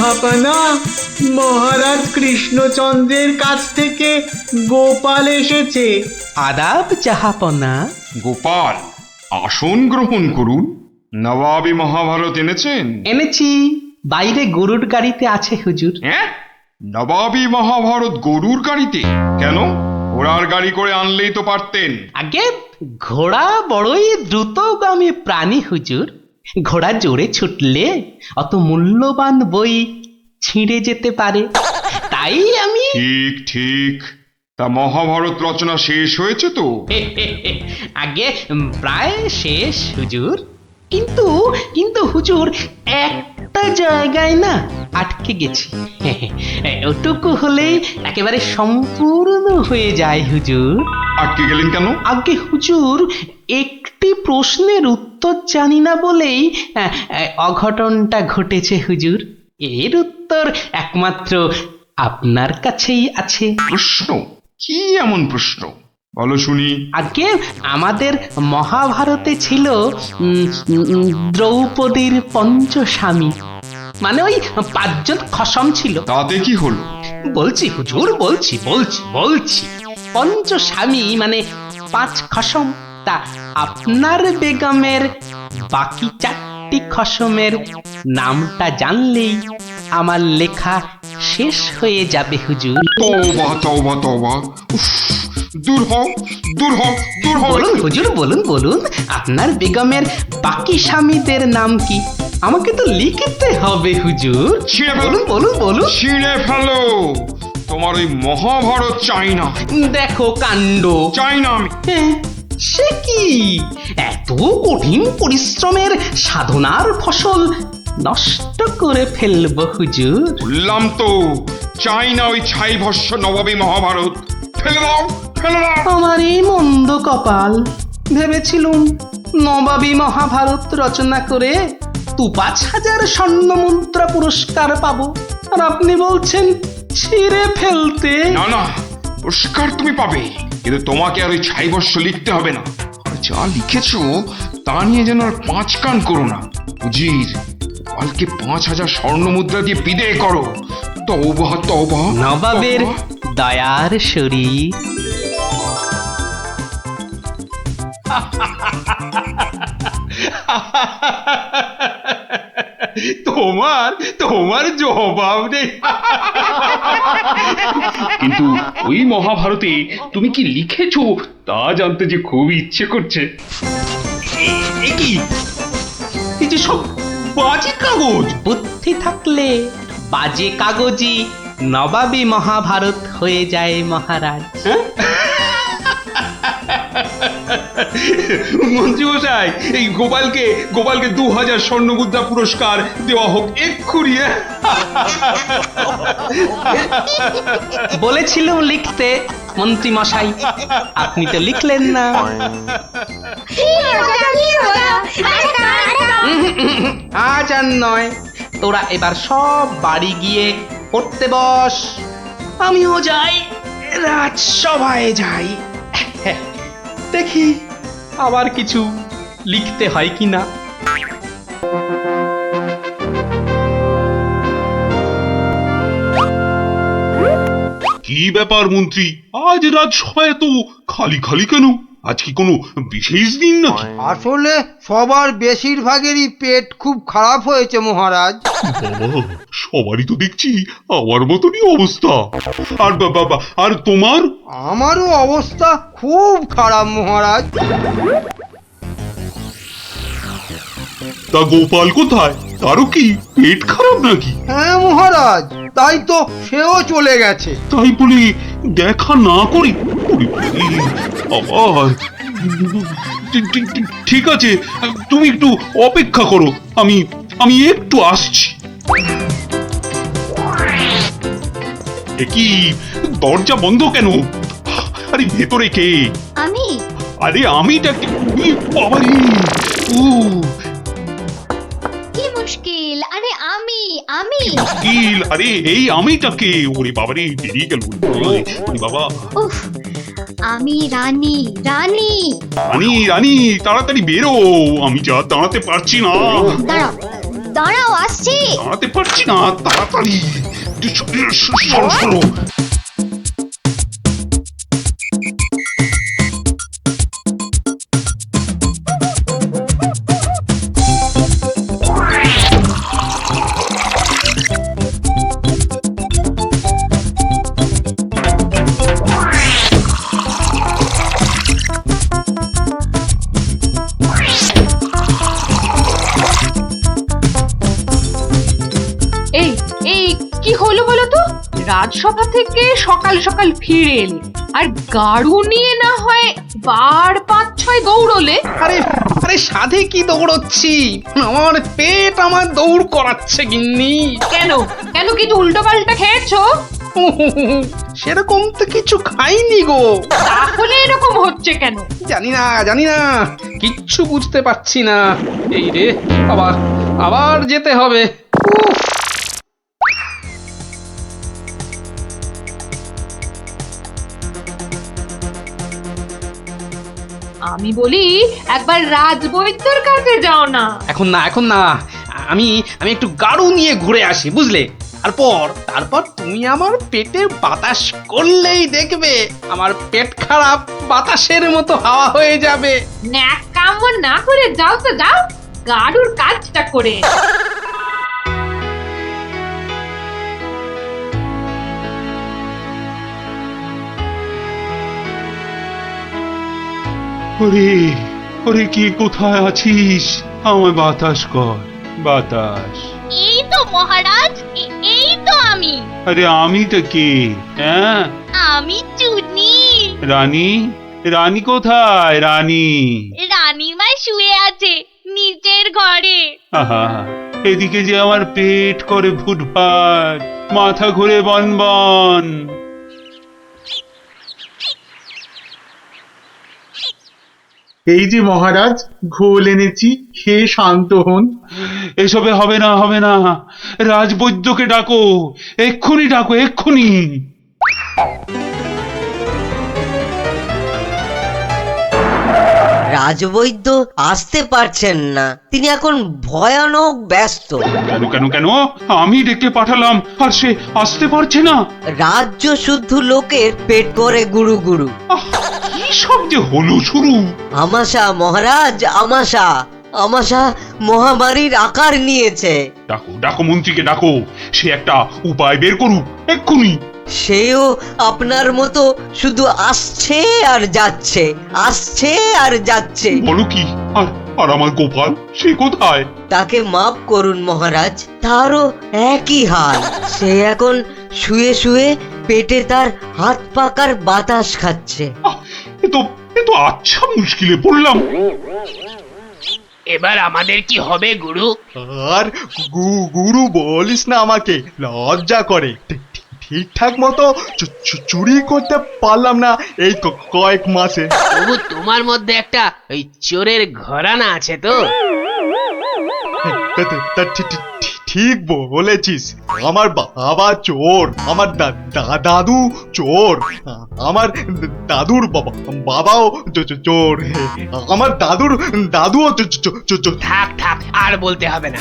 জাহাপনা, মহারাজ কৃষ্ণচন্দ্রের কাছ থেকে গোপাল এসেছে। আদাব জাহাপনা। গোপাল, আসন গ্রহণ করুন। নবাবী মহাভারত এনেছেন? এনেছি, বাইরে গরুর গাড়িতে আছে হুজুর। হ্যাঁ, নবাবী মহাভারত গরুর গাড়িতে? কেন, ঘোড়ার গাড়ি করে আনলেই তো পারতেন। আগে ঘোড়া বড়ই দ্রুতগামী প্রাণী হুজুর। ঘোড়া জোরে ছুটলে অত মূল্যবান বই ছিঁড়ে যেতে পারে, তাই আমি ঠিক ঠিক। তা মহাভারত রচনা শেষ হয়েছে তো? আগে প্রায় শেষ হুজুর, কিন্তু কিন্তু হুজুর একটা জায়গায় না আটকে গেছি। ওটুকু হলেই একেবারে সম্পূর্ণ হয়ে যায় হুজুর। আটকে গেলেন কেন? আগে হুজুর, একটি প্রশ্নের উত্তর জানি না বলেই অঘটনটা ঘটেছে হুজুর। এর উত্তর একমাত্র আপনার কাছেই আছে। প্রশ্ন? কি এমন প্রশ্ন, বলো শুনি। আগে আমাদের মহাভারতে ছিল দ্রৌপদীর পঞ্চস্বামী, মানে ওই 5 জন খসম ছিল। তাতে কি হলো? বলছি হুজুর, বলছি বলছি বলছি পঞ্চস্বামী মানে 5 খসম। তা আপনার বেগমের বাকি 4টি খসমের নামটা জানলেই আমার লেখা শেষ হয়ে যাবে হুজুর। তওবা তওবা তওবা, উফ, দূর হও দূর হও দূর হও। বলুন হুজুর, বলুন বলুন, আপনার বেগমের বাকি স্বামীদের নাম কি? আমাকে তো লিখতে হবে হুজুর। ছিঁড়ে ফেলো। বলুন বলুন বলুন। ছিঁড়ে ফেলো, তোমার ওই মহাভারত চাই না, দেখো কাণ্ড। চাই না আমি। সে কি, এত কঠিন পরিশ্রমের সাধনার ফসল নষ্ট করে ফেলবো হুজুর? বললাম তো, চাই না ওই ছাই ভস্য নবাবী মহাভারত। ফেলে দাও, ফেলে দাও। আমার এই মন্দ কপাল, ভেবেছিলুম নবাবী মহাভারত রচনা করে 2-5 হাজার স্বর্ণ মুদ্রা পুরস্কার পাবো, আর আপনি বলছেন ছিঁড়ে ফেলতে। না না, পুরস্কার তুমি পাবে, কিন্তু তোমাকে আর ওই ছাই ভস্য লিখতে হবে না। আর যা লিখেছো তা নিয়ে যেন আর 5 কান করো না। উজির, কালকে 5,000 স্বর্ণ মুদ্রা দিয়ে বিদায় করো। তওবা তওবা। নবাবের দয়ার শরীর। তোমার তোমার জবাব নেই। কিন্তু ওই মহাভারতে তুমি কি লিখেছো তা জানতে যে খুব ইচ্ছে করছে। এ কি, এই যে সব বাজে কাগজ। বুদ্ধি থাকলে বাজে কাগজই নবাবী মহাভারত হয়ে যায় মহারাজ। মন্ত্রী মশাই, এই গোপালকে 2,000 স্বর্ণ মুদ্রা পুরস্কার দেওয়া হোক এক্ষুনি। বলেছিলাম লিখতে মন্ত্রী মশাই, আপনি তো লিখলেন না। আজ আর নয়, তোরা এবার সব বাড়ি গিয়ে পড়তে বস। আমিও যাই, রাজসভায় যাই, দেখি আবার কিছু লিখতে হয় কিনা। কি ব্যাপার মন্ত্রী, আজ রাজসভায় তো খালি খালি কেন? আজ কি কোনো বিশেষ দিন নাকি? আসলে সবার বেশিরভাগেরই পেট খুব খারাপ হয়েছে মহারাজ। বাবা, সবারই তো দেখছি আমার মতনই অবস্থা। আর বাবা, আর তোমার? আমারও অবস্থা খুব খারাপ মহারাজ। তা গোপাল কোথায়? তারও কি পেট খারাপ নাকি? হ্যাঁ মহারাজ, তাই তো সেও চলে গেছে। তাই বলে দেখা না করি? ওরে বাবারে, আবার ঠিক আছে, তুমি একটু অপেক্ষা করো, আমি একটু আসছি। এ কি, দরজা বন্ধ কেন? আরে ভেতরে কে? আমি। আরে আমিটা কি? বাবারে, ও কি মুশকিল? আরে আমি মুশকিল। আরে এই আমিটাকে, ওরে বাবারে, বেরিয়ে গেল। ওরে বাবা। উফ, আমি রানী। রানী রানী, তাড়াতাড়ি বেরো, আমি যা দাঁড়াতে পারছি না। দাঁড়াও, দাঁড়াও আসছি। দাঁড়াতে পারছি না, তাড়াতাড়ি সরো সরো। এই এই কি হলো বলো তো? রাজসভা থেকে সকাল সকাল ফিরে এলে আর গাড়ু নিয়ে না হয় বার 5-6 দৌড়লে। আরে আরে সাধে কি দৌড়চ্ছি, আমার পেট আমার দৌড় করাচ্ছে গিন্নি। কেন কেন কিছু উল্টো পাল্টা খেয়েছো? সেরকম তো কিছু খাইনি গো। তাহলে এরকম হচ্ছে কেন? জানি না কিচ্ছু বুঝতে পারছি না। এই রে, আবার আবার যেতে হবে। উফ, আমি বলি একবার রাজবৈদ্যর কাছে যাও না। এখন না আমি আমি একটু গাড়ু নিয়ে ঘুরে আসি, বুঝলে? তারপর তুমি আমার পেটে বাতাস করলেই দেখবে আমার পেট খারাপ বাতাসের মতো হাওয়া হয়ে যাবে। ন্যাক কাম না করে যাও তো যাও, গাড়ুর কাজটা করে। ওরে ওরে, কে কোথায় আছিস? আমায় বাতাস কর, বাতাস। এই তো মহারাজ, এই তো আমি। আরে আমি তো কে? হ্যাঁ, আমি চুনি। রানী, রানী কোথায়? রানী রানীমা শুয়ে আছে নিচের ঘরে। আহা, এদিকে যে আমার পেট করে ফুটফাট, মাথা ঘুরে বনবন। এই যে মহারাজ, ঘোল এনেছি, খেয়ে শান্ত হন। এসবে হবে না, হবে না। রাজবৈদ্যকে ডাকো, এক্ষুনি ডাকো, এক্ষুনি। রাজবৈদ্য আসতে পারছেন না, তিনি এখন ভয়ানক ব্যস্ত। কেন কেন কেন? আমি ডেকে পাঠালাম আর সে আসতে পারছে না। রাজ্য শুদ্ধ লোকের পেট করে গুরু গুরু। আহ, কি সব যে হলো শুরু। আমাশা মহারাজ, আমাশা আমাশা মহামারীর আকার নিয়েছে। ডাকো ডাকো, মন্ত্রীকে ডাকো, সে একটা উপায় বের করুক এক্ষুনি। সেও আপনার মতো শুধু আসছে আর যাচ্ছে, আসছে আর যাচ্ছে। বলো কি? আর আর আমার গোপাল, সে কোথায়? তাকে মাফ করুন মহারাজ, তারও একই হাল। সে এখন শুয়ে শুয়ে পেটে তার হাত পাকার বাতাস খাচ্ছে। আহ, এ তো আচ্ছা মুশকিলে পড়লাম। এবার আমাদের কি হবে গুরু? আর গুরু বলিস না, আমাকে লজ্জা করে। ঠিকঠাক মতো চুরি করতে পারলাম না এই কয়েক মাসে। তবু তোমার মধ্যে একটা ওই চোরের ঘরানা আছে তো? ঠিক বলেছিস, আমার বাবা চোর, আমার দাদু চোর, আমার দাদুর বাবাও চোর, আমার দাদুও চোর। থাক থাক, আর বলতে হবে না।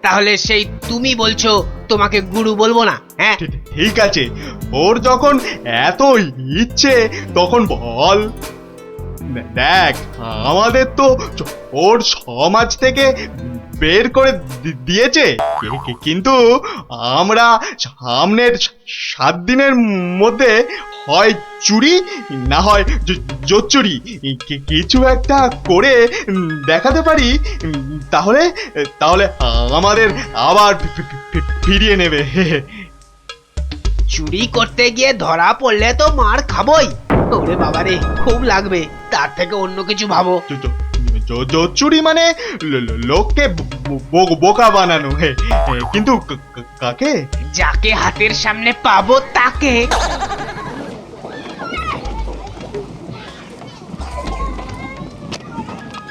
তাহলে সেই তুমি বলছো তোমাকে গুরু বলবো না? হ্যাঁ ঠিক আছে, ওর যখন এত ইচ্ছে তখন বল। দেখ, আমাদের তো ওর সমাজ থেকে বের করে দিয়েছে, কিন্তু আমরা সামনের 7 দিনের মধ্যে হয় চুরি না হয় জোচ্চুরি কিছু একটা করে দেখাতে পারি, তাহলে তাহলে আমাদের আবার ফিরিয়ে নেবে। চুরি করতে গিয়ে ধরা পড়লে তো মার খাবোই। ওরে বাবারে, খুব লাগবে। তার থেকে অন্য কিছু ভাবো। জোচ্চুরি মানে লোককে বোকা বানানো, কিন্তু কাকে? যাকে হাতের সামনে পাবো তাকে।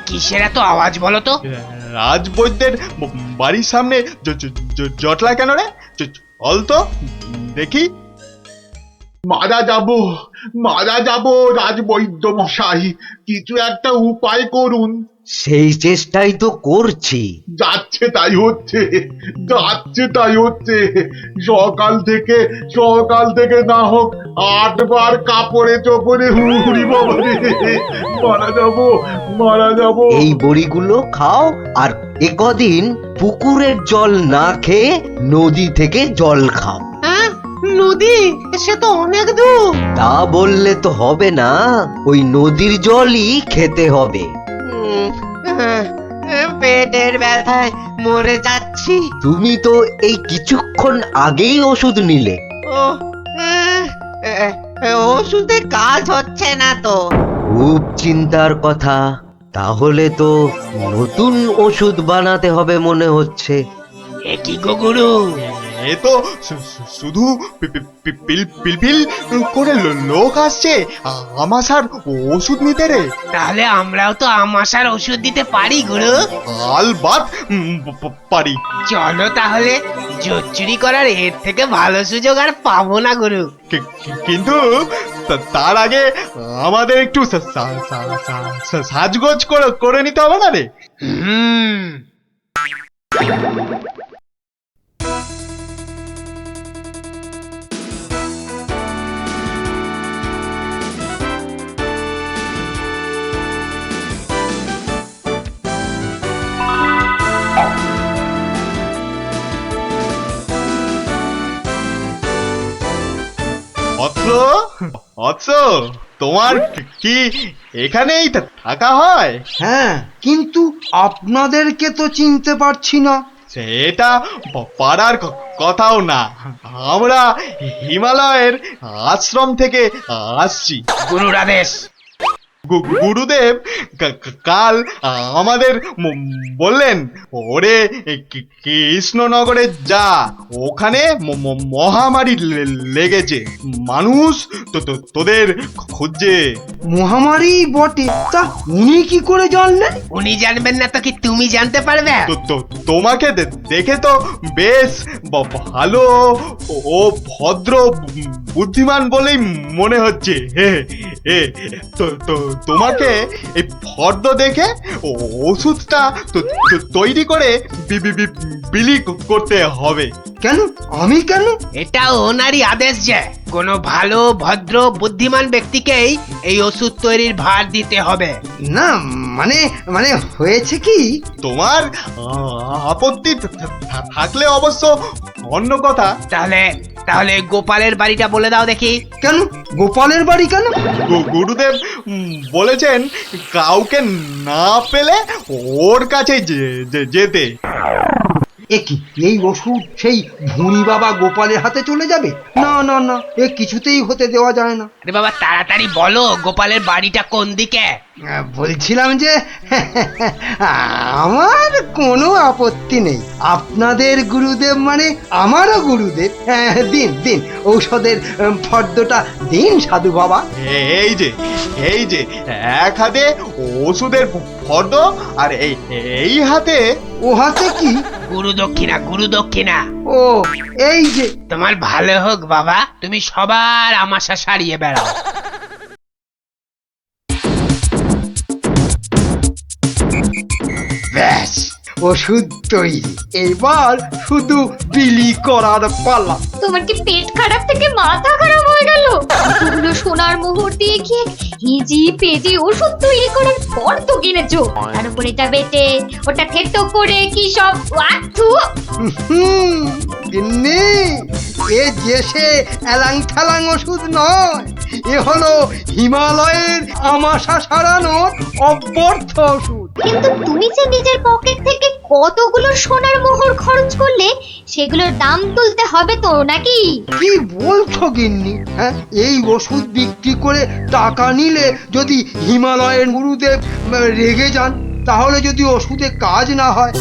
কিসের এত আওয়াজ বলো তো? রাজবৈদ্যের বাড়ির সামনে জটলা কেন রে? চল তো দেখি। মারা যাব রাজবৈদ্য মশাই, কিছু একটা উপায় করুন। সেই চেষ্টাই তো করছি। যাচ্ছে তাই হচ্ছে, যাচ্ছে তাই হচ্ছে। সকাল থেকে না হোক 8 বার কাপড়ে চোপড়ে হুড়ি বাবা রে, মারা যাবো। এই বড়িগুলো খাও, আর একদিন পুকুরের জল না খেয়ে নদী থেকে জল খাও। হ্যাঁ, নদী সে তো অনেক দূর। তা বললে তো হবে না, ওই নদীর জলই খেতে হবে। পেটের ব্যথায় মরে যাচ্ছি। তুমি তো এই কিছুক্ষণ আগেই ওষুধ নিলে। ও, ওষুধে কাজ হচ্ছে না তো। খুব চিন্তার কথা। তাহলে তো নতুন ওষুধ বানাতে হবে মনে হচ্ছে। এ কি গো গুরু, এ তো শুধু পিলপিল করে লোক আসছে আমাশার ওষুধ নিতে রে। তাহলে আমরাও তো আমাশার ওষুধ দিতে পারি গুরু। আলবাত পারি। চলো তাহলে, জোর চুরি করার এর থেকে ভালো সুযোগ আর পাবো না গুরু। কিন্তু তার আগে আমাদের একটু সাজগোজ করে নিতে হবে না রে? হুম। অৎস, তোমার কি এখানেই থাকা হয়? হ্যাঁ, কিন্তু আপনাদেরকে তো চিনতে পারছি না। সেটা পারার কথাও না। আমরা হিমালয়ের আশ্রম থেকে আসছি। গুরুর আদেশ। গুরুদেব কাল আমাদের বললেন, ওরে কৃষ্ণনগরে যা, ওখানে মহামারী লেগেছে, মানুষ তোদের খুঁজছে। মহামারী বটে, তা উনি কি করে জানলেন? উনি জানবেন না তো কি তুমি জানতে পারবে? তোমাকে দেখে তো বেশ ভালো ও ভদ্র বুদ্ধিমান বলেই মনে হচ্ছে। তোমাকে এই ফর্দ দেখে ওষুধটা তৈরি করে বিলি করতে হবে। কেন? আমি কেন? এটা ওনারই আদেশ যে কোনো ভালো ভদ্র বুদ্ধিমান ব্যক্তিকেই এই ওষুধ তৈরির ভার দিতে হবে। না মানে মানে হয়েছে কি, তোমার আপত্তি থাকলে অবশ্য অন্য কথা। তাহলে গোপালের বাড়িটা বলে দাও দেখি। কেন গোপালের বাড়ি কেন? গুরুদেব বলেছেন কাউকে না পেলে ওর কাছে যেতে। কি এই ওষুধ সেই ভুঁড়ি বাবা গোপালের হাতে চলে যাবে? না না না, এ কিছুতেই হতে দেওয়া যায় না। আরে বাবা তাড়াতাড়ি বলো, গোপালের বাড়িটা কোন দিকে? বলছিলাম যে আমার কোনো আপত্তি নেই। আপনাদের গুরুদেব মানে আমারও গুরুদেব। দিন দিন ঔষধের ফর্দটা দিন সাধু বাবা। এই যে এক হাতে ওষুধের ফর্দ, আর এই হাতে। ও হাতে কি? গুরু দক্ষিণা। ও এই যে। তোমার ভালো হোক বাবা, তুমি সবার আমাশা সারিয়ে বেড়াও। ব্যাস, ওষুধ তৈরি, এবার শুধু বিলি করার পালা। তোমার কি পেট খারাপ থেকে মাথা খারাপ হয়ে গেল? এতগুলো সোনার মোহর দিয়ে কি হিজি পেজি ওষুধ তৈরি করার পর তো কিনেছো, তার উপর এটা বেটে ওটা থেতো করে কি সব ওয়াথু। গিন্নি, এ যে সে এলাং থালাং ওষুধ নয়, এ হলো হিমালয়ের আমাশা সারানোর অব্যর্থ ওষুধ। কিন্তু তুমি যে নিজের পকেট থেকে কতগুলো সোনার মোহর খরচ করলে, সেগুলোর দাম তুলতে হবে তো নাকি? কি বলছো গিন্নি? হ্যাঁ, এই ওষুধ বিক্রি করে টাকা নিলে যদি হিমালয়ের গুরুদেব রেগে যান, তাহলে যদি ওষুধে কাজ না হয়।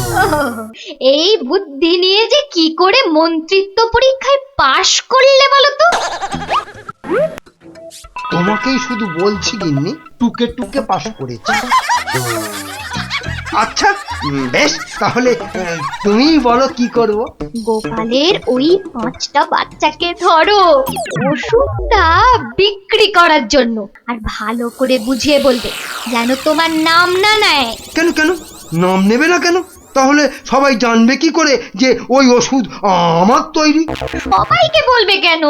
এই বুদ্ধি নিয়ে যে কি করে মন্ত্রিত্ব পরীক্ষায় পাশ করলে বলো তো? তোমাকেই শুধু বলছি গিন্নি, টুকে টুকে পাশ করেছি। আচ্ছা বেশ তাহলে তুমি বলো কি করব। গোপালের ওই 5টা বাচ্চাকে ধরো ওষুধটা বিক্রি করার জন্য, আর ভালো করে বুঝিয়ে বলবে যেন তোমার নাম না নেয়। কেন কেন নাম নেবে না কেন? তাহলে সবাই জানবে কি করে যে ওই ওষুধ আমার তৈরি? সবাইকে বলবে কেন,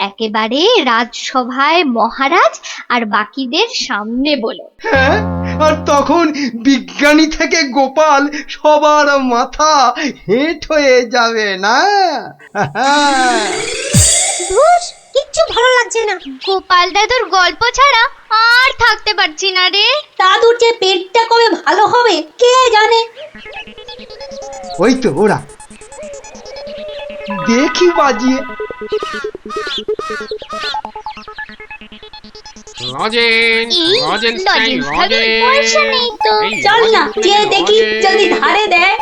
একেবারে রাজসভায় মহারাজ আর বাকিদের সামনে বলো। হ্যাঁ, আর তখন বিজ্ঞানী থেকে গোপাল সবার মাথা হেঁট হয়ে যাবে না? ধুস, কিচ্ছু ভালো লাগছে না। গোপাল দাদুর গল্প ছাড়া আর থাকতে পারছি না রে। দাদুর যে পেটটা কবে ভালো হবে কে জানে। ওই তো ওরা, দেখি বাজিয়ে। চল না যে দেখি যদি ধারে দেয়।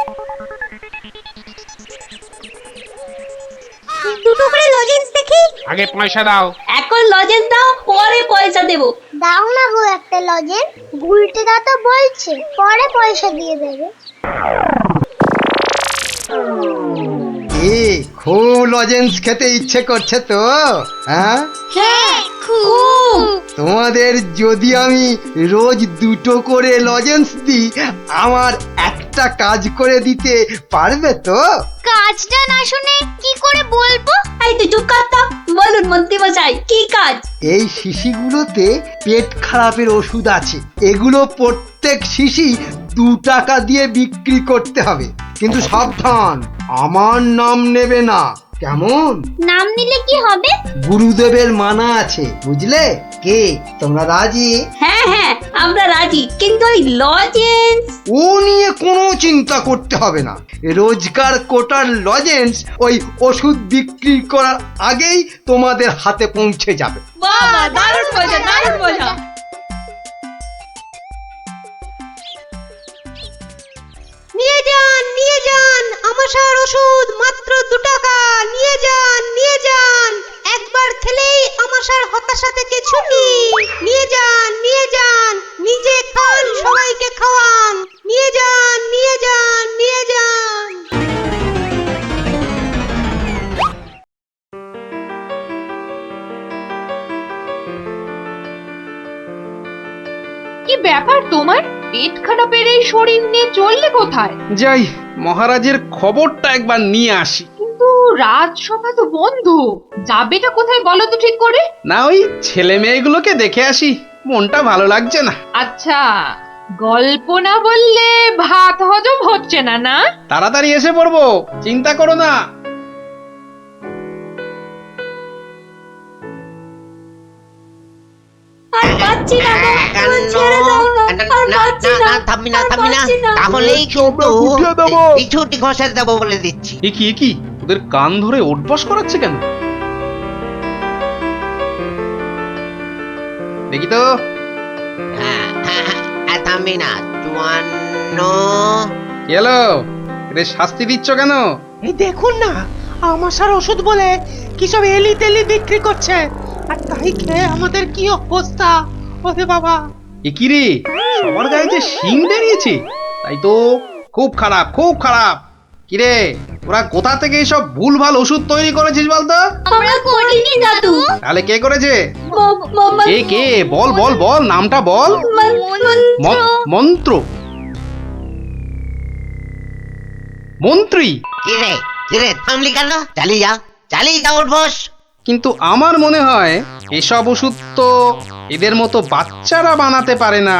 দুটো করে লজেন্স দেখি। আগে পয়সা দাও। এখন লজেন্স দাও, পরে পয়সা দেবো। দাও না গো একটা লজেন্স, গুলটে দা তো বলছে পরে পয়সা দিয়ে দেবে। খুব লজেন্স খেতে ইচ্ছে করছে তো? হ্যাঁ হ্যাঁ খুব। তোমাদের যদি আমি রোজ 2টো করে লজেন্স দিই, আমার একটা কাজ করে দিতে পারবে তো? কাজটা না শুনে কি করে বলবো? এই তুই চুপ কর তো। বলুন মন্ত্রী মশাই, কি কাজ? এই শিশিগুলোতে পেট খারাপের ওষুধ আছে, এগুলো প্রত্যেক শিশি 2 টাকা দিয়ে বিক্রি করতে হবে, কিন্তু সাবধান আমার নাম নেবে না, কেমন? নাম নিলে কি হবে? গুরুদেবের মানা আছে, বুঝলে? কে তোমরা রাজি? হ্যাঁ হ্যাঁ আমরা রাজি, কিন্তু ওই লজেন্স। ও নিয়ে কোনো চিন্তা করতে হবে না, রোজকার কোটার লজেন্স ওই ওষুধ বিক্রি করার আগেই তোমাদের হাতে পৌঁছে যাবে। বাবা দারুণ মজা, দারুণ মজা। নিয়ে যান আমাশার ওষুধ, মাত্র 2 টাকা। নিয়ে যান একবার খেলেই আমাশার হতাশা থেকে ছুটি। নিয়ে যান নিজে খান, সবাইকে খাওয়ান। নিয়ে যান। কি ব্যাপার তোমার? পেট খারাপের এই শরীর নিয়ে চললে কোথায়? যাই মহারাজের খবরটা একবার নিয়ে আসি। কিন্তু রাজসভা তো বন্ধ, যাবেটা কোথায় বলো তো ঠিক করে? না ওই ছেলে মেয়েগুলোকে দেখে আসি, মনটা ভালো লাগছে না। আচ্ছা, গল্প না বললে ভাত হজম হচ্ছে না না? তাড়াতাড়ি এসে পড়বো, চিন্তা করো না। আর পাচ্ছি না গো, আমার ছেড়ে দাও না। আর পাচ্ছি না। থামবি না তাহলেই কিন্তু ছুটি ঘষে দেবো বলে দিচ্ছি। এ কি ওদের কান ধরে ওঠবস করাচ্ছে কেন? দেখি তো। থামবি না। 54 এলো, এদের শাস্তি দিচ্ছ কেন? এই দেখুন না, আমাশার ওষুধ বলে কি সব এলি তেলি বিক্রি করছে, আর তাই খেয়ে আমাদের কি অবস্থা। ওরে বাবা, এ কি রে, সবার গায়ে যে শিং বেরিয়েছে, তাই তো খুব খারাপ। কিরে, ওরা কোথা থেকে এইসব ভুলভাল ওষুধ তৈরি করেছিস বলতো? আমরা করিনি দাদু। তাহলে কে করেছে? কে বল নামটা বল। মন্ত্রী। কিরে থামলি কেন? চালিয়ে যা উঠবস। কিন্তু আমার মনে হয় এসব ওষুধ তো এদের মতো বাচ্চারা বানাতে পারে না।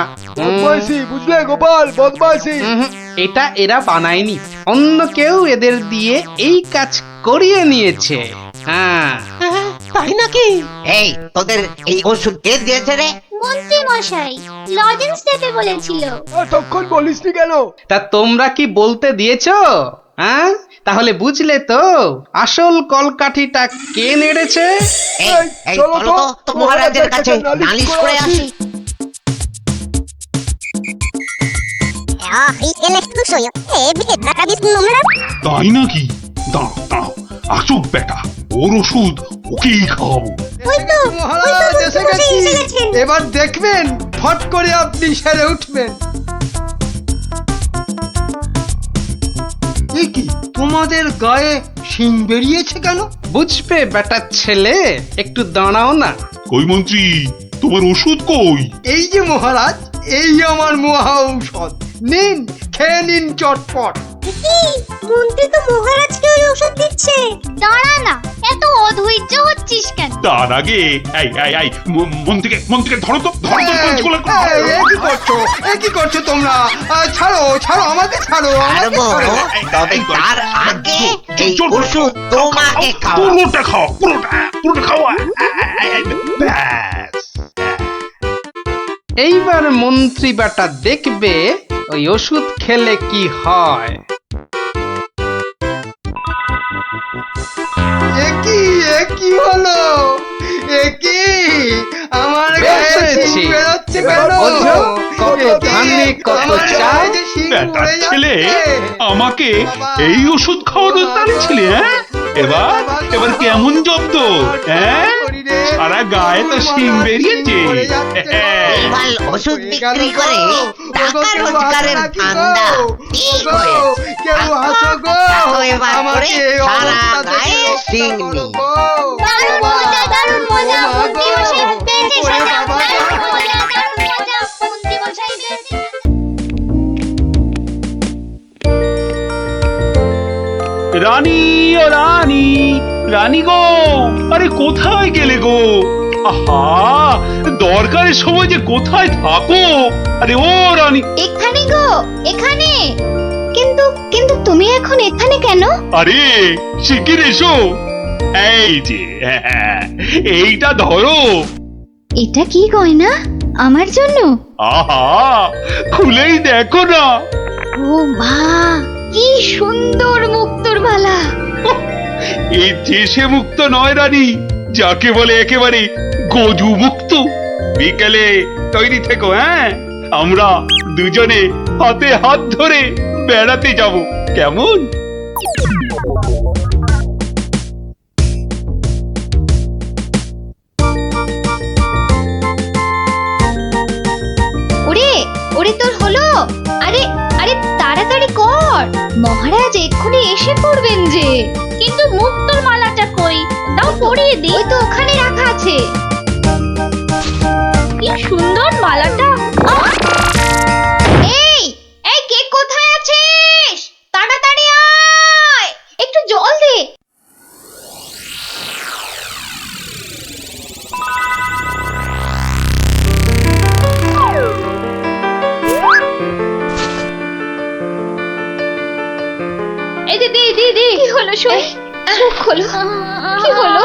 বুঝলে গোপাল, বদমাইশি। এটা এরা বানায়নি, অন্য কেউ এদের দিয়ে এই কাজ করিয়ে নিয়েছে। হ্যাঁ তাই নাকি? এই তোদের এই ওষুধ কে দিয়েছে রে? মন্ত্রী মশাই লজেন্স দিতে বলেছিল। তখন বলিসনি কেন? তা তোমরা কি বলতে দিয়েছো? হ্যাঁ, তাহলে বুঝলে তো আসল কলকাঠিটা কে নেড়েছে। এই চলো তো মহারাজের কাছে নালিশ করে আসি। তাই নাকি? দাঁড়াও আসুক বেটা, ওর ওষুধ ওকেই খাওয়াবো। মহারাজ এসে গেছি, এবার দেখবেন ফট করে আপনি সেরে উঠবেন। আমাদের গায়ে শিং বেরিয়েছে কেন? বুঝবে বেটার ছেলে, একটু দাঁড়াও না। কই মন্ত্রী, তোমার ওষুধ কই? এই যে মহারাজ, এই আমার মহা ঔষধ, নিন খেয়ে নিন চটপট। মন্ত্রী তো মহারাজকে ওই ওষুধ দিচ্ছে। দাঁড়া না, এত অধৈর্য হচ্ছিস কেন? তার আগে এই মন্ত্রীকে ধরো তো পাঁচগুলো। এ কি করছো তোমরা? ছাড়ো ছাড়ো, আমাকে ছাড়ো, আমাকে ছাড়ো। তবে তার আগে এই ওষুধ তোমাকে খাও। পুরোটা খাও, পুরোটা খাওয়া। ব্যাস। এইবার মন্ত্রী বেটা দেখবে ওই ওষুধ খেলে কি হয়। এ কি হলো? আমার গায়ে বেশ শিং হয়েছে। বেরোচ্ছে কেন? বোঝো, কত ধানে কত আমার চাল। গায়ে যে শিং বেটার পড়ে ছেলে যাচ্ছে। আমাকে এই ওষুধ খাওয়ানোর তালে ছিলে, হ্যাঁ? এবার কেমন জব্দ, হ্যাঁ? সারা গায়ে তো শিং বেরিয়েছে। এবার ওষুধ বিক্রি করে টাকা রোজগারের ধান্দা ঠিক হয়েছে। কেউ হাসো গো, দেখো এবার করে আমাকে এই সারা অবস্থা গায়ে থেকে শিং রক্ষা করো নেই। গো। দারুণ মজা, দারুণ মজা, মন্ত্রী মশাই পেয়েছে সাজা। দারুণ মজা, মন্ত্রী মশাই পেয়েছে। রানী ও রানী, রানী গো, আরে কোথায় গেলে গো? আহা, দরকারের সময় যে কোথায় থাকো? আরে ও রানী। এখানে গো, এখানে। কিন্তু কিন্তু তুমি এখন এখানে কেন? আরে শিগগির এসো। এই যে এইটা ধরো। এটা কি গয়না? আমার জন্য? আহা, খুলেই দেখো না। ও মা, কি সুন্দর মুক্তোর মালা। এই দেশে মুক্ত নয় রানী, যাকে বলে একেবারে গজু মুক্ত। বিকেলে তৈরি থেকো, হ্যাঁ? আমরা দুজনে হাতে হাত ধরে বেড়াতে যাব, কেমন? ওরে ওরে, তোর হলো? আরে আরে তাড়াতাড়ি কর, মহারাজ এক্ষুনি এসে পড়বেন যে। কিন্তু মুক্তোর মালাটা কই? দাও পরিয়ে দিই। ওই তো ওখানে রাখা আছে। কি সুন্দর মালাটা। আহ! এই এই, কে কোথায় আছিস? তাড়াতাড়ি আয়, একটু জল দে। এই যে দি দি দি, কি হলো? শুন, চোখ খোলো। কি হলো?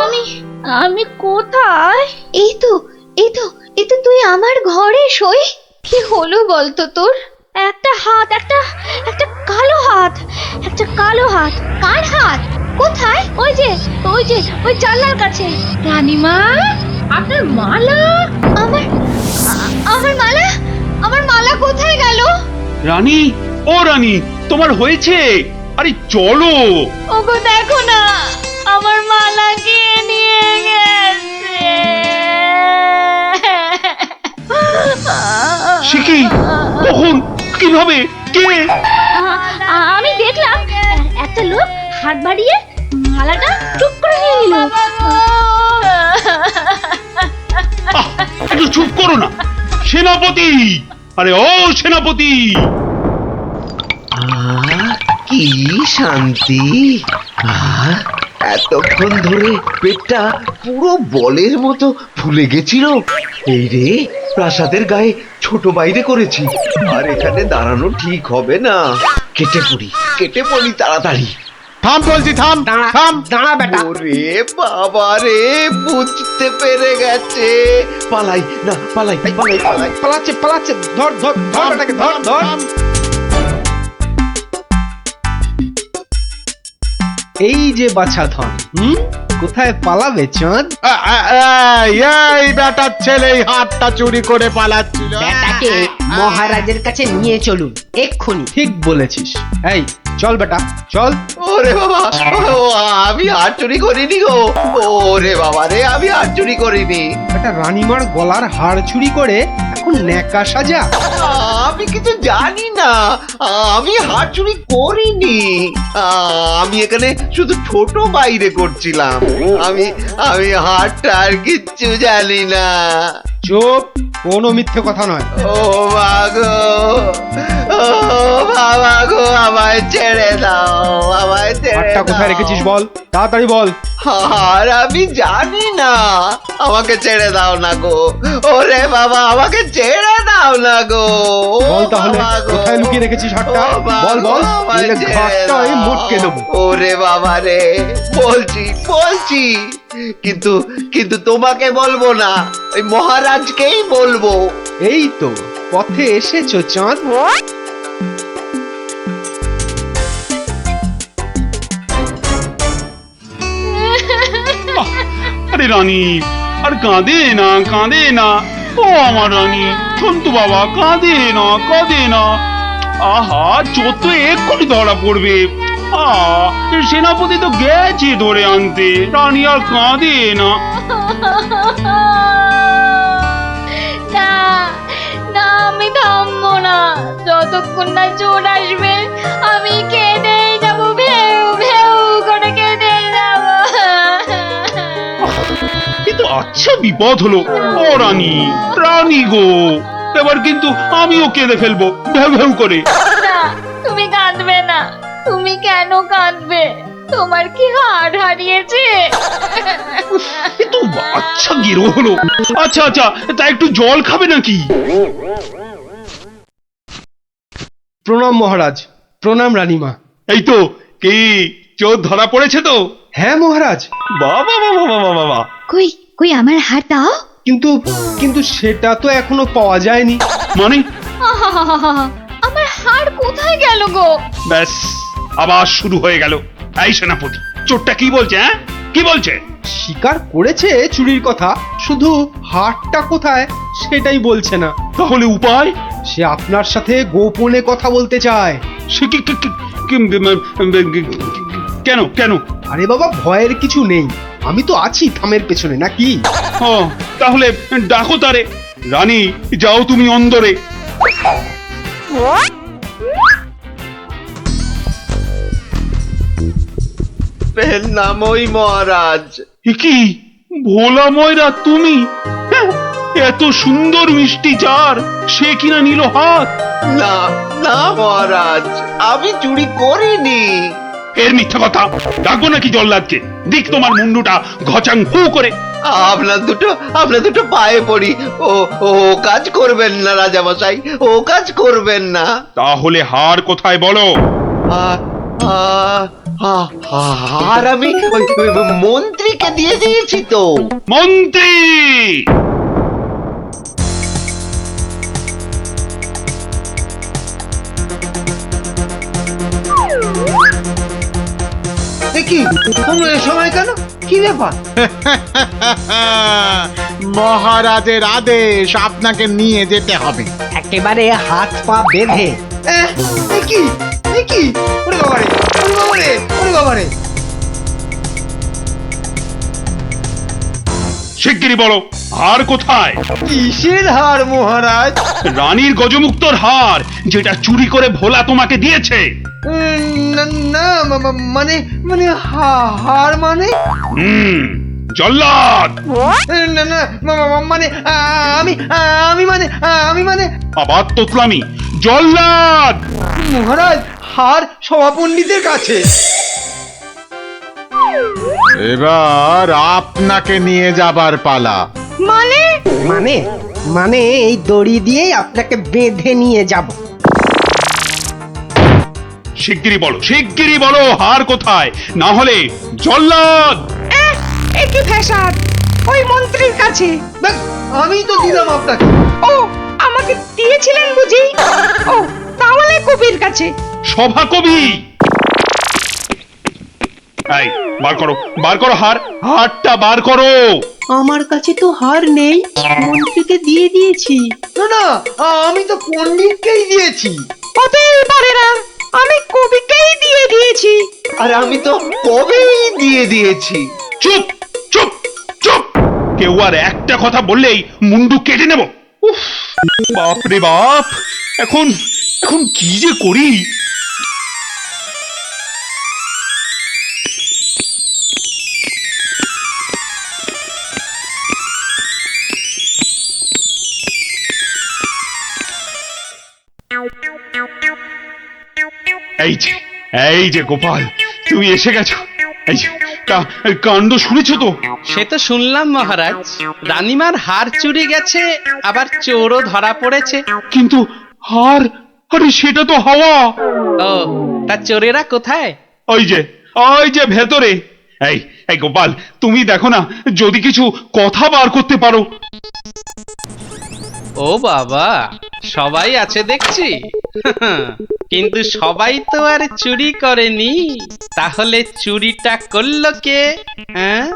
আমি কোথায়? এই তো এই তো এই তো, তুই আমার ঘরে সই। কি হলো বলতো তোর? একটা হাত, একটা একটা কালো হাত, একটা কালো হাত। কার হাত? কোথায়? ওই যে ওই জানলার কাছে। রানীমা, আপনার মালা। আমার মালা, আমার মালা কোথায় গেল? রানী ও রানী, তোমার হয়েছে? আরে চলো। ওগো দেখো না, আমার মালা কে নিয়ে গেছে। সে কি? কখন? কিভাবে? কে? আমি দেখলাম একটা লোক হাত বাড়িয়ে মালাটা চুপ করে নিয়ে নিল। একটু চুপ করো না সেনাপতি। আরে ও সেনাপতি, কি শান্তি! এতক্ষণ ধরে পেটটা পুরো বলের মতো ফুলে গেছিল। এই রে, প্রাসাদের গায়ে ছোট বাইরে করেছি, আর এখানে দাঁড়ানো ঠিক হবে না। কেটে পড়ি তাড়াতাড়ি। থাম বলছি, থাম থাম। দাঁড়া বেটা। ওরে বাবা রে, বুঝতে পেরে গেছে। পালাই না, পালাই। পালাচ্ছে পালাচ্ছে, ধর ধর ধর বেটাকে, ধর ধর। এই যে বাছা ধন, কোথায় পালাবে চাঁদ? এই বেটার ছেলে এই হাতটা চুরি করে পালাচ্ছিল। বেটাকে মহারাজের কাছে নিয়ে চলুন এক্ষুনি। ঠিক বলেছিস। এই চল বেটা চল। ওরে বাবা, আমি হাত চুরি করিনি গো। ওরে বাবা রে, আমি হাত চুরি করিনি। একটা রানীমার গলার হাড় চুরি করে এখন ন্যাকা সাজা। আমি কিছু জানি না, আমি হাট চুরি করিনি। আমি এখানে শুধু ছোট বাইরে করছিলাম। আমি আমি হাটটা আর কিচ্ছু জানি না। চুপ, কোনো মিথ্যে কথা নয়। ও মাগো, ও বাবা গো, আমায় ছেড়ে দাও, আমায় ছেড়ে হাটটা কোথায় দাও। রেখেছিস বল, তাড়াতাড়ি বল। আর আমি জানি না, আমাকে ছেড়ে দাও না গো। ওরে বাবা, আমাকে ছেড়ে দাও না গো। বল তাহলে, বাবা গো। কোথায় লুকিয়ে রেখেছিস হাটটা? ও বাবা বল বল, গো, আমায় নইলে ছেড়ে ঘাটটা আমি দাও। মোটকে দেবো। ওরে বাবা রে, বলছি বলছি, কিন্তু কিন্তু তোমাকে বলবো না, ওই মহারাজকেই বলবো। এই তো পথে এসেছো চাঁদ। আরে রানী, আর কাঁদে না, কাঁদে না। ও আমার রানী, সন্তু বাবা, কাঁদে না, কাঁদে না। আহা, চোর তো এক্ষুনি ধরা পড়বে। সেনাপতি তো গেছে ধরে আনতে। রানী আর কাঁদে না। না না, আমি থামবো না যতক্ষণ না চোর আসবে। আমি কেঁদেই যাবো, ভেউ ভেউ করে কেঁদে যাবো। কিন্তু আচ্ছা বিপদ হলো। ও রানী, রানী গো, এবার কিন্তু আমিও কেঁদে ফেলবো ভেউ ভেউ করে। না, তুমি কাঁদবে না। তুমি কেন কাঁদবে? তোমার কি হাড় হারিয়েছে? কিন্তু আচ্ছা গেরো হলো। আচ্ছা আচ্ছা, তা একটু জল খাবে নাকি? প্রণাম মহারাজ, প্রণাম রানীমা। এই তো, কি চোর ধরা পড়েছে তো? হ্যাঁ মহারাজ। বাবা বাবা বাবা বাবা। কই কই আমার হাড় দাও। কিন্তু কিন্তু সেটা তো এখনো পাওয়া যায়নি। মানে? আহাহাহাহা, আমার হাড় কোথায় গেল গো? ব্যাস, আবার শুরু হয়ে গেল। এই সেনাপতি, চোরটা কি বলছে? হ্যাঁ, কি বলছে? স্বীকার করেছে চুরির কথা, শুধু হাটটা কোথায় সেটাই বলছে না। তাহলে উপায়? সে আপনার সাথে গোপনে কথা বলতে চায়। সে কেন কেন? আরে বাবা, ভয়ের কিছু নেই, আমি তো আছি থামের পেছনে, নাকি? ও, তাহলে ডাকো তারে। রানী, যাও তুমি অন্দরে। এর নাম ওই মহারাজ। এ কি ভোলা ময়রা তুমি? হ্যাঁ, এত সুন্দর মিষ্টি চার, সে কিনা নিল হাত। না না মহারাজ, আমি চুরি করিনি। এর মিথ্যা কথা। ডাকবো নাকি জল্লাদকে? দিক তোমার মুন্ডুটা ঘচাং ফু করে। আপনার দুটো পায়ে পড়ি। ও ও কাজ করবেন না রাজামশাই, ও কাজ করবেন না। তাহলে হার কোথায় বলো? আর আমি ওই মন্ত্রীকে দিয়ে দিয়েছি তো। মন্ত্রী! কি তোমরা এ সময় কেন? কি ব্যাপার? মহারাজের আদেশ, আপনাকে নিয়ে যেতে হবে। একেবারে হাত পা বেঁধে। কি কি? ওরে বাবারে, ওরে বাবারে, ওরে বাবারে। শিগগিরই বলো, হার কোথায়? কিসের হার মহারাজ? রানীর গজমুক্তর হার, যেটা চুরি করে ভোলা তোমাকে দিয়েছে। না না, মানে মানে হার মানে? জল্লাদ! না না, মানে আমি আমি মানে আবার তোতলামি। জল্লাদ! মহারাজ, হার সভাপণ্ডিতের কাছে। এবার আপনাকে নিয়ে যাবার পালা। মানে মানে মানে এই দড়ি দিয়েই আপনাকে বেঁধে নিয়ে যাব। শিগগিরই বলো, শিগগিরই বলো, হার কোথায়? না হলে জল্লাদ! একই ফ্যাসাদ, ওই মন্ত্রীর কাছে। আমি তো দিলাম আপনাকে। ও, আমাকে দিয়েছিলেন বুঝি? ও, তাহলে কবির কাছে। সভা কবি! এই, বার করো, বার করো হার, হারটা বার করো। আমার কাছে তো হার নেই, মন্ত্রীকে দিয়ে দিয়েছি। না না, আমি তো পণ্ডিতকেই দিয়েছি। হতেই পারে না, আমি কবিকেই দিয়ে দিয়েছি। আর আমি তো কবেই দিয়ে দিয়েছি। চুপ চুপ চুপ! কেউ আর একটা কথা বললেই মুন্ডু কেটে নেব। উফ, বাপ রে বাপ! এখন এখন কি যে করি? এই যে গোপাল, তুমি এসে গেছো। এই যে, কাণ্ড শুনেছো তো? সে তো শুনলাম মহারাজ, রানীমার হার চুরি গেছে, আবার চোরও ধরা পড়েছে। কিন্তু হার, আরে সেটা তো হাওয়া। ও, তা চোরেরা কোথায়? ওই যে ভেতরে। এই গোপাল, তুমি দেখো না যদি কিছু কথা বার করতে পারো। ও বাবা, সবাই আছে দেখছি। কিন্তু সবাই তো আর চুরি করেনি, তাহলে চুরিটা করলো কে? হ্যাঁ,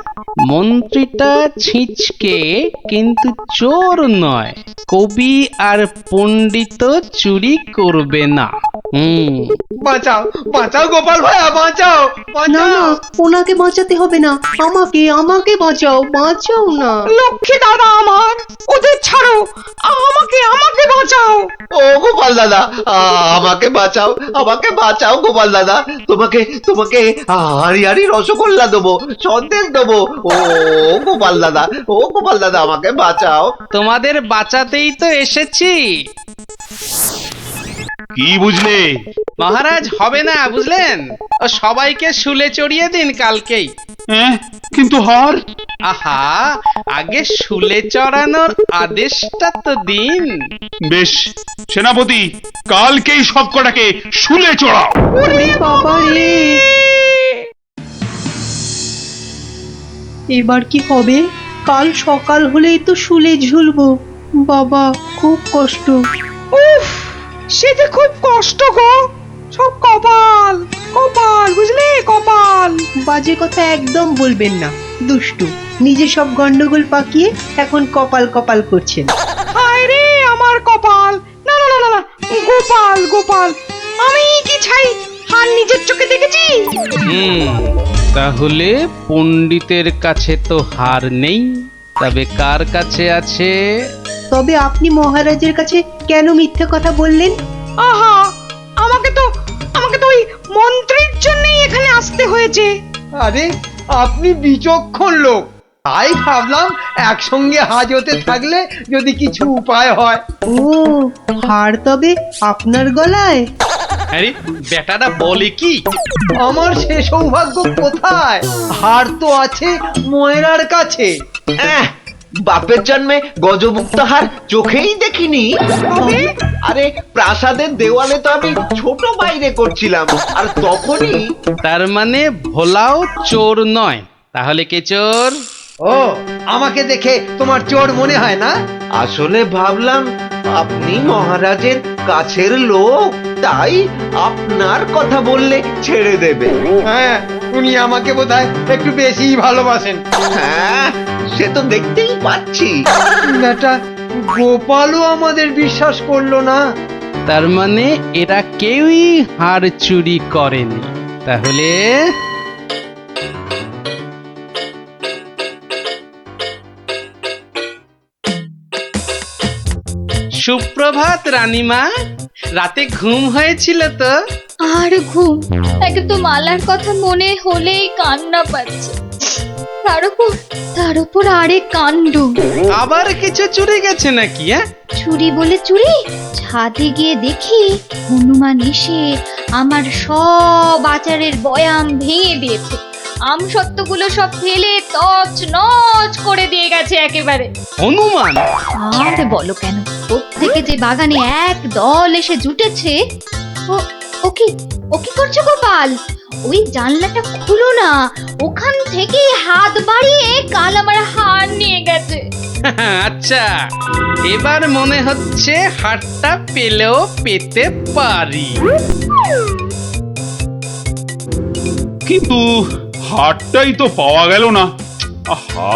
মন্ত্রীটা ছিঁচকে কিন্তু চোর নয়, কবি আর পণ্ডিত চুরি করবে না। বাঁচাও বাঁচাও গোপাল ভাইয়া, বাঁচাও না না, ওনাকে বাঁচাতে হবে না, আমাকে বাঁচাও, বাঁচাও না। লক্ষ্মী দাদা আমার, ওদের ছাড়ো, আমাকে বাঁচাও। ও গোপাল দাদা, আমাকে বাঁচাও গোপাল দাদা। তোমাকে হাড়ি হাড়ি রসগোল্লা দেবো, সন্দেশ দেবো। ও গোপাল দাদা আমাকে বাঁচাও। তোমাদের বাঁচাতেই তো এসেছি। কি বুঝলে? মহারাজ, হবে না বুঝলেন, ও সবাইকে শুলে চড়িয়ে দিন কালকেই। কিন্তু হার? আহা, আগে শুলে চড়ানোর আদেশটা তো দিন। বেশ, সেনাপতি, কালকেই সব কটাকে শুলে চড়াও। ওরে বাবা রে, এবার কি হবে? কাল সকাল হলেই তো শুলে ঝুলবো। বাবা, খুব কষ্ট। উফ, সে যে খুব কষ্ট গো। সব কপাল কপাল, বুঝলে, কপাল। বাজে কথা একদম বলবেন না, দুষ্টু। নিজে সব গন্ডগোল পাকিয়ে এখন কপাল কপাল করছেন। হায় রে আমার কপাল। না না না না, গোপাল গোপাল, আমি কি ছাই হার নিজের চোখে দেখেছি? তাহলে পণ্ডিতের কাছে তো হার নেই, তবে কার কাছে আছে? তবে আপনি মহারাজের কাছে কেন মিথ্যে কথা বললেন? আহা, আমাকে তো ওই মন্ত্রীর জন্যই এখানে আসতে হয়েছে। আরে, আপনি বিচক্ষণ লোক, তাই ভাবলাম একসঙ্গে হাজতে থাকলে যদি কিছু উপায় হয়। ও, হার তবে আপনার গলায়? আরে বেটাটা বলে কি? আমার সে সৌভাগ্য কোথায়? হার তো আছে ময়রার কাছে। বাপের জন্মে গজমুক্ত হার চোখেই দেখিনি। আরে, প্রাসাদের দেওয়ালে তো আমি ছোট বাইরে করছিলাম, আর তখনই। তার মানে ভোলাও চোর নয়, তাহলে কে চোর? ও, আমাকে দেখে তোমার চোর মনে হয় না? আসলে ভাবলাম আপনি মহারাজের কাছের লোক, তাই আপনার কথা বললে ছেড়ে দেবে। হ্যাঁ, উনি আমাকে বোধহয় একটু বেশিই ভালোবাসেন। হ্যাঁ, সে তো দেখতেই পাচ্ছি। বেটা গোপালও আমাদের বিশ্বাস করলো না। তার মানে এরা কেউই হার চুরি করেনি। তাহলে সুপ্রভাত রানীমা, রাতে ঘুম হয়েছিল তো? আর ঘুম, একে তো মালার কথা মনে হলেই কান্না পাচ্ছে। তার উপর আরেক কাণ্ড। আবার কিছু চুরি গেছে নাকি? চুরি বলে চুরি, ছাদে গিয়ে দেখি হনুমান এসে আমার সব আচারের বয়াম ভেঙে দিয়েছে। আমসত্ত্বগুলো সব ফেলে তছ নছ করে দিয়ে গেছে একেবারে। হনুমান? আর বলো কেন, প্রত্যেকে যে বাগানে এক দল এসে জুটেছে। ও কি করছো গোপাল? ওই জানলাটা খুলো না, ওখান থেকে হাত বাড়িয়ে কাল আমার হার নিয়ে গেছে। আচ্ছা, এবার মনে হচ্ছে হারটা পেলেও পেতে পারি। কিন্তু হারটাই তো পাওয়া গেল না। আহা,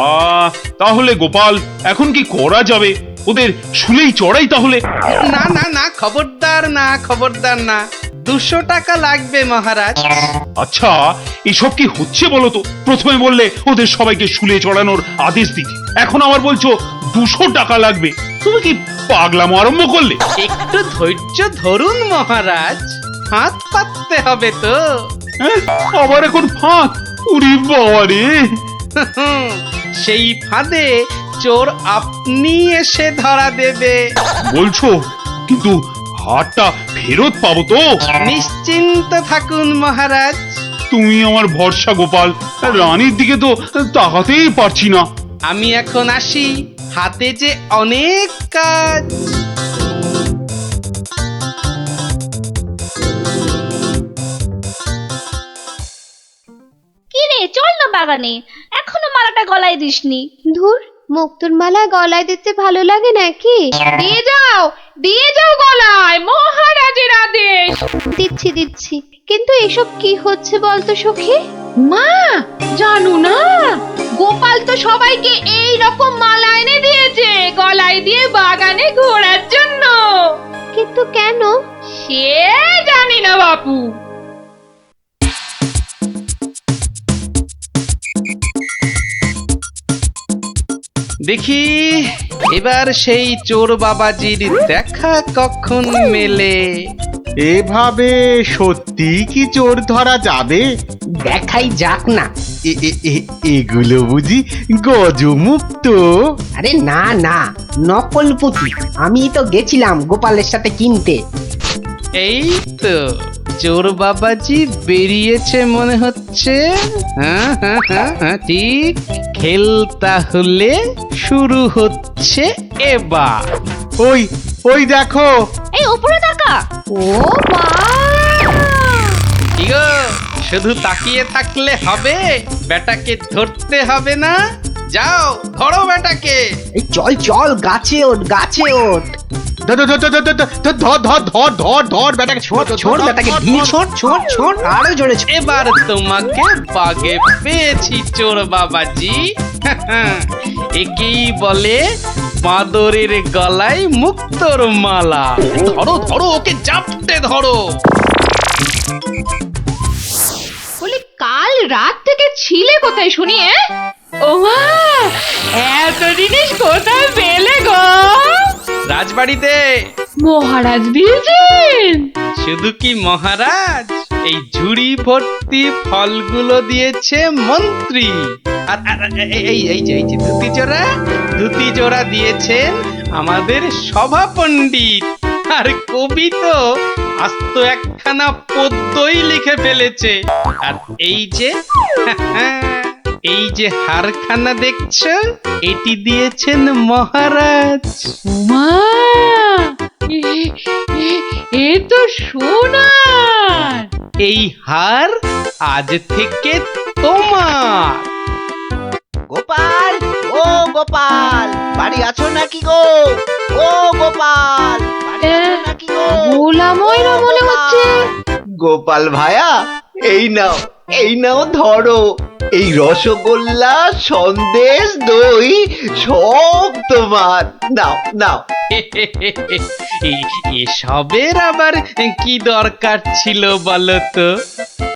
তাহলে গোপাল এখন কি করা যাবে? ওদের শুলেই চড়াই তাহলে। না না না, খবরদার না, 200 টাকা লাগবে মহারাজ। আচ্ছা, এসব কি হচ্ছে বলো তো? প্রথমে বললে ওদের সবাইকে শুলে চড়ানোর আদেশ দিতে, এখন আবার বলছো 200 টাকা লাগবে। তুমি কি পাগলামো আরম্ভ করলে? একটু ধৈর্য ধরুন মহারাজ, হাত পাততে হবে তো। হ্যাঁ, আবার এখন ফাঁক? উরি বাবা রে! সেই ফাঁদে চোর আপনি এসে ধরা দেবে। বলছো, কিন্তু হারটা ফেরত পাবো তো? নিশ্চিন্ত থাকুন মহারাজ। তুমি আমার ভরসা গোপাল, রানীর দিকে তো তাকাতেই পারছি না। আমি এখন আসি, হাতে যে অনেক কাজ। কি রে, চল না বাগানে, এখনো মালাটা গলায় দিসনি। ধুর, মুক্তোর মালা গলায় দিতে ভালো লাগে নাকি? দিয়ে যাও গলায়, মহারাজের আদেশ। দিচ্ছি দিচ্ছি, কিন্তু এসব কি হচ্ছে বলতো সখী? মা, জানো না, গোপাল তো সবাইকে এই রকম মালা এনে দিয়েছে গলায় দিয়ে বাগানে ঘোরার জন্য। কিন্তু কেন? সে জানি না বাপু। দেখি এবার সেই চোর বাবাজির দেখা কখন মেলে। এভাবে সত্যি কি চোর ধরা যাবে? দেখাই যাক না। এগুলো বুঝি গজমুক্ত? আরে না না, নকল পুঁতি। আমি তো গেছিলাম গোপালের সাথে কিনতে। এই তো চোর বাবাজি বেরিয়েছে মনে হচ্ছে। হ্যাঁ হ্যাঁ হ্যাঁ হ্যাঁ, ঠিক। খেল তাহলে শুরু হচ্ছে এবার। ওই ওই দেখো, এই উপরে তাকা। ও মা! কি গো, শুধু তাকিয়ে থাকলে হবে? বেটাকে ধরতে হবে না? যাও ধরো বেটাকে। এই চল চল, গাছে ওঠ, গাছে ওঠ। ধর ধর ধর ধর ধর ধর ধর ধর ধর বেটাকে ছোট ছোট বেটাকে ঢিল ছোট ছোট ছোট, আরো জোরে ছোট। এবার তোমাকে বাগে পেয়েছি চোর বাবাজি। একেই বলে বাঁদরের গলায় মুক্তোর মালা। ধরো ধরো, ওকে জাপটে ধরো। বলি, কাল রাত থেকে ছিলে কোথায় শুনি? ও মা, এত জিনিস কোথায় পেলে গো? রাজবাড়িতে। মহারাজ দিয়েছেন? শুধু কি মহারাজ, এই ঝুড়ি ভর্তি ফলগুলো দিয়েছে মন্ত্রী। আর এই যে ধুতি জোড়া দিয়েছেন আমাদের সভা পণ্ডিত। আর কবি তো আস্ত একখানা পদ্যই লিখে ফেলেছে। আর এই যে হারখানা দেখছো, এটি দিয়েছেন মহারাজ। মা, এ তো সোনার। এই হার আজ থেকে তোমার। গোপাল, ও গোপাল, বাড়ি আছো নাকি গো? ও গোপাল, বাড়ি আছো নাকি গো? ভোলা ময়রা মনে হচ্ছে। গোপাল ভায়া, এই নাও ধরো। এই রসগোল্লা, সন্দেশ, দই সব তোমার। নাও নাও। এসবের আবার কি দরকার ছিল বলো তো?